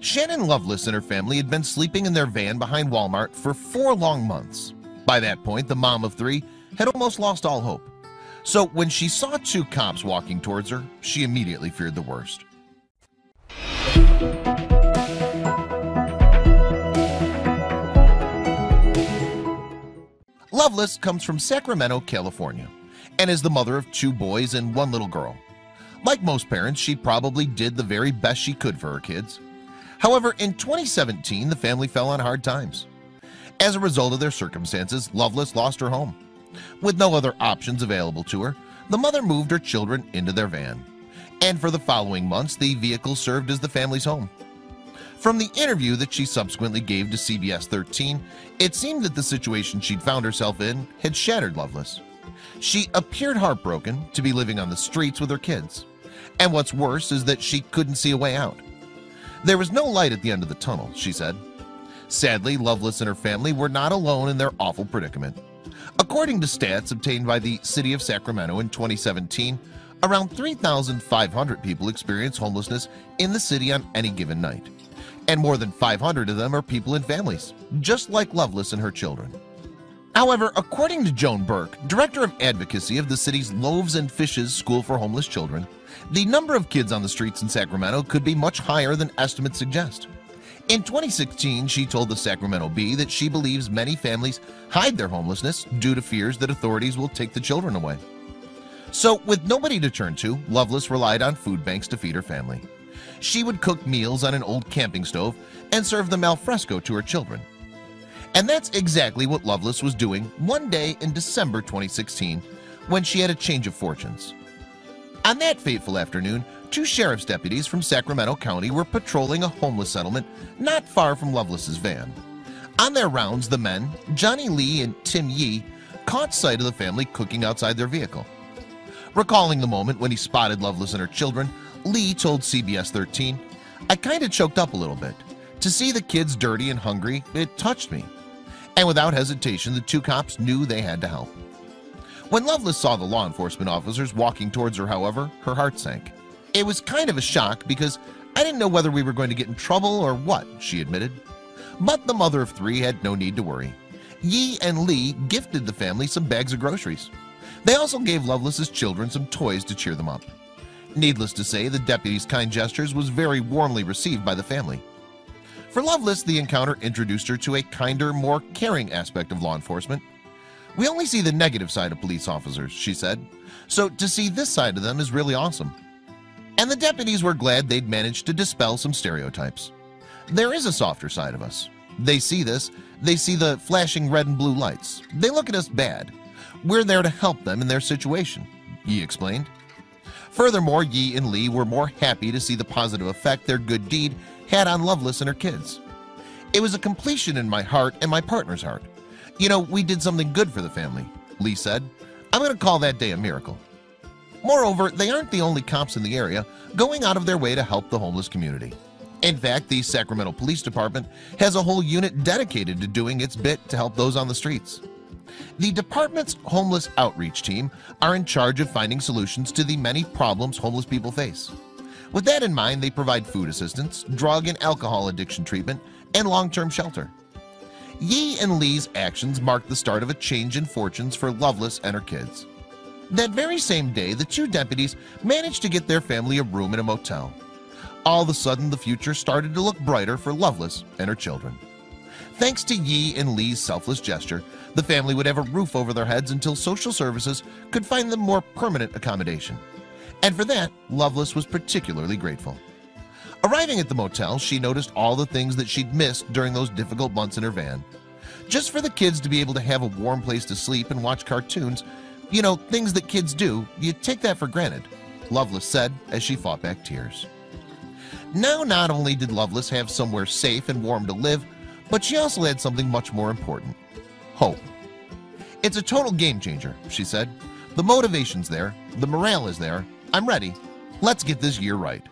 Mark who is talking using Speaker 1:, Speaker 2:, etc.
Speaker 1: Shannon Loveless and her family had been sleeping in their van behind Walmart for 4 long months. By that point, the mom of 3 had almost lost all hope. So when she saw 2 cops walking towards her, she immediately feared the worst. Loveless comes from Sacramento, California, and is the mother of 2 boys and 1 little girl. Like most parents, she probably did the very best she could for her kids. However, in 2017, the family fell on hard times. As a result of their circumstances, Loveless lost her home. With no other options available to her, the mother moved her children into their van. And for the following months, the vehicle served as the family's home. From the interview that she subsequently gave to CBS 13, it seemed that the situation she'd found herself in had shattered Loveless. She appeared heartbroken to be living on the streets with her kids. And what's worse is that she couldn't see a way out. There was no light at the end of the tunnel, she said. Sadly, Loveless and her family were not alone in their awful predicament. According to stats obtained by the city of Sacramento in 2017, around 3,500 people experience homelessness in the city on any given night. And more than 500 of them are people in families, just like Loveless and her children. However, according to Joan Burke, director of advocacy of the city's Loaves and Fishes School for Homeless Children, the number of kids on the streets in Sacramento could be much higher than estimates suggest. In 2016, she told the Sacramento Bee that she believes many families hide their homelessness due to fears that authorities will take the children away. So, with nobody to turn to, Loveless relied on food banks to feed her family. She would cook meals on an old camping stove and serve them al fresco to her children. And that's exactly what Loveless was doing one day in December 2016 when she had a change of fortunes. On that fateful afternoon, 2 sheriff's deputies from Sacramento County were patrolling a homeless settlement not far from Loveless's van. On their rounds, the men, Johnny Lee and Tim Yee, caught sight of the family cooking outside their vehicle. Recalling the moment when he spotted Loveless and her children, Lee told CBS 13, "I kinda choked up a little bit. To see the kids dirty and hungry, it touched me." And without hesitation, the 2 cops knew they had to help. When Loveless saw the law enforcement officers walking towards her, however, her heart sank. "It was kind of a shock because I didn't know whether we were going to get in trouble or what," she admitted. But the mother of 3 had no need to worry. Yee and Lee gifted the family some bags of groceries. They also gave Loveless's children some toys to cheer them up. Needless to say, the deputy's kind gestures was very warmly received by the family. For Loveless, the encounter introduced her to a kinder, more caring aspect of law enforcement. "We only see the negative side of police officers," she said, "so to see this side of them is really awesome." And the deputies were glad they'd managed to dispel some stereotypes. There is a softer side of us. They see this, they see the flashing red and blue lights. They look at us bad. We're there to help them in their situation, Yee explained. Furthermore, Yee and Lee were more happy to see the positive effect their good deed had on Loveless and her kids. "It was a completion in my heart and my partner's heart. You know, we did something good for the family," Lee said. "I'm going to call that day a miracle." Moreover, they aren't the only cops in the area going out of their way to help the homeless community. In fact, the Sacramento Police Department has a whole unit dedicated to doing its bit to help those on the streets. The department's homeless outreach team are in charge of finding solutions to the many problems homeless people face. With that in mind, they provide food assistance, drug and alcohol addiction treatment, and long-term shelter. Yee and Lee's actions marked the start of a change in fortunes for Loveless and her kids. That very same day, the 2 deputies managed to get their family a room in a motel. All of a sudden, the future started to look brighter for Loveless and her children. Thanks to Yee and Lee's selfless gesture, the family would have a roof over their heads until social services could find them more permanent accommodation. And for that, Loveless was particularly grateful. Arriving at the motel, she noticed all the things that she'd missed during those difficult months in her van. Just for the kids to be able to have a warm place to sleep and watch cartoons, you know, things that kids do, you take that for granted, Loveless said as she fought back tears. Now, not only did Loveless have somewhere safe and warm to live, but she also had something much more important: hope. "It's a total game changer," she said. "The motivation's there, the morale is there. I'm ready. Let's get this year right."